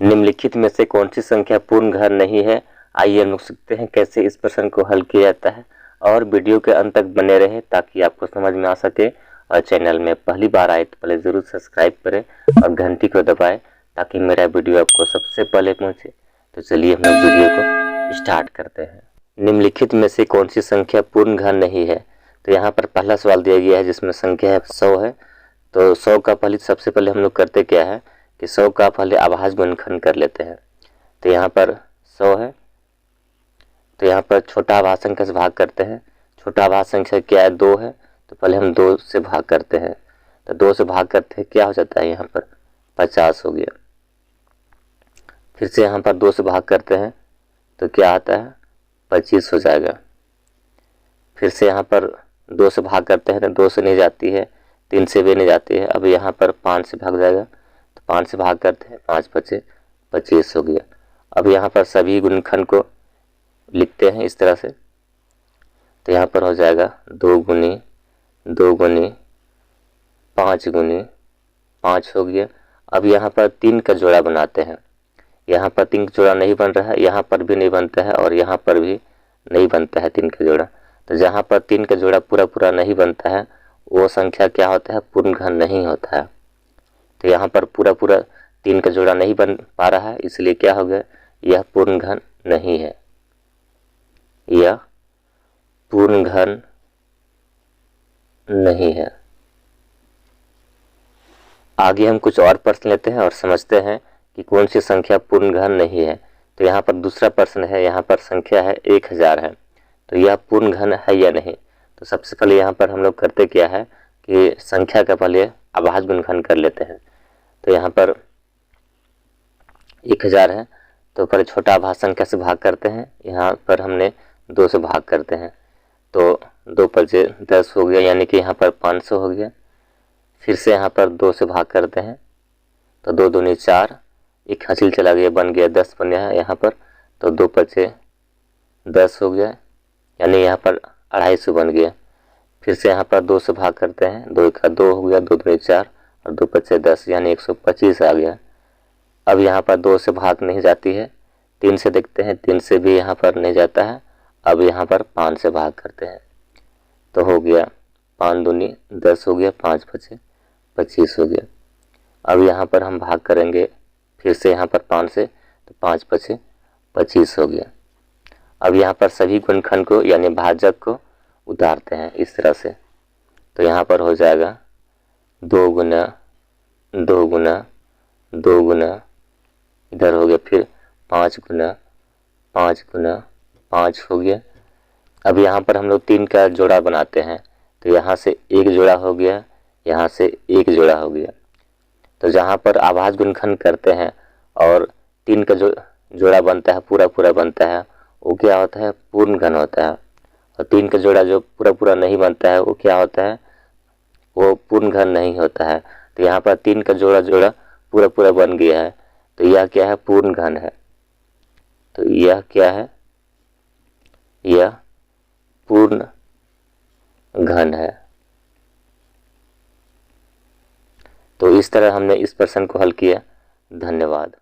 निम्नलिखित में से कौन सी संख्या पूर्ण घन नहीं है। आइए हम लोग सीखते हैं कैसे इस प्रश्न को हल किया जाता है, और वीडियो के अंत तक बने रहे ताकि आपको समझ में आ सके। और चैनल में पहली बार आए तो पहले ज़रूर सब्सक्राइब करें और घंटी को दबाएं ताकि मेरा वीडियो आपको सबसे पहले पहुंचे। तो चलिए हम लोग वीडियो को स्टार्ट करते हैं। निम्नलिखित में से कौन सी संख्या पूर्ण घन नहीं है। तो यहाँ पर पहला सवाल दिया गया है जिसमें संख्या है 100 है। तो 100 का फलित सबसे पहले हम लोग करते क्या है कि 100 का पहले अभाज्य गुणनखंड कर लेते हैं। तो यहाँ पर 100 है, तो यहाँ पर छोटा अभाज्य संख्या से भाग करते हैं। छोटा अभाज्य संख्या क्या है, 2 है, तो पहले हम 2 से भाग करते हैं। तो 2 से भाग करते हैं, क्या हो जाता है यहाँ पर 50 हो गया। फिर से यहाँ पर 2 से भाग करते हैं तो क्या आता है 25 हो जाएगा। फिर से यहाँ पर 2 से भाग करते हैं तो 2 से नहीं जाती है, 3 से भी नहीं जाती है। अब यहाँ पर 5 से भाग जाएगा, तो 5 से भाग करते हैं, 5 बचे 25 हो गया। अब यहाँ पर सभी गुणनखंड को लिखते हैं इस तरह से। तो यहाँ पर हो जाएगा 2 गुनी 2 गुनी 5 गुनी 5 हो गया। अब यहाँ पर 3 का जोड़ा बनाते हैं। यहाँ पर 3 का जोड़ा नहीं बन रहा है, यहाँ पर भी नहीं बनता है और यहाँ पर भी नहीं बनता है 3 का जोड़ा। तो जहाँ पर 3 का जोड़ा पूरा नहीं बनता है वो संख्या क्या होता है, पूर्ण घन नहीं होता है। तो यहाँ पर पूरा 3 का जोड़ा नहीं बन पा रहा है, इसलिए क्या हो गया, यह पूर्ण घन नहीं है, यह पूर्ण घन नहीं है। आगे हम कुछ और प्रश्न लेते हैं और समझते हैं कि कौन सी संख्या पूर्ण घन नहीं है। तो यहाँ पर दूसरा प्रश्न है, यहाँ पर संख्या है 1000 है, तो यह पूर्ण घन है या नहीं। तो सबसे पहले यहाँ पर हम लोग करते क्या है कि संख्या का पहले अभाज्य गुणनखंड कर लेते हैं। तो यहाँ पर 1000 है, तो पहले छोटा अभाज्य संख्या से भाग करते हैं। यहाँ पर हमने 2 से भाग करते हैं, तो 2 बचे 10 हो गया, यानी कि यहाँ पर 500 हो गया। फिर से यहाँ पर 2 से भाग करते हैं, तो 2 दूनी 4, एक हासिल चला गया, बन गया 10 बन गया है यहाँ पर। तो 2 बचे 10 हो गया, यानी यहाँ पर 250 बन गया। फिर से यहाँ पर 2 से भाग करते हैं, 2 का 2 हो गया, 2 दूनी 4 और 2 बचे 10, यानी 125 आ गया। अब यहाँ पर 2 से भाग नहीं जाती है, 3 से देखते हैं, 3 से भी यहाँ पर नहीं जाता है। अब यहाँ पर 5 से भाग करते हैं, तो हो गया 5 दूनी 10 हो गया, 5 बचे 25 हो गया। अब यहाँ पर हम भाग करेंगे फिर से यहाँ पर 5 से, तो 5 बचे 25 हो गया। अब यहाँ पर सभी गुणनखंड को यानी भाजक को उतारते हैं इस तरह से। तो यहाँ पर हो जाएगा 2 गुना 2 गुना 2 गुना, इधर हो गया फिर 5 गुना 5 गुना 5 हो गया। अब यहाँ पर हम लोग 3 का जोड़ा बनाते हैं, तो यहाँ से 1 जोड़ा हो गया, यहाँ से 1 जोड़ा हो गया। तो जहाँ पर अभाज्य गुणनखंड करते हैं और 3 का जो जोड़ा बनता है पूरा बनता है, वो क्या होता है, पूर्ण घन होता है। और 3 का जोड़ा जो पूरा नहीं बनता है वो क्या होता है, वो पूर्ण घन नहीं होता है। तो यहाँ पर 3 का जोड़ा पूरा बन गया है, तो यह क्या है, पूर्ण घन है। तो यह क्या है, यह पूर्ण घन है। तो इस तरह हमने इस प्रश्न को हल किया। धन्यवाद।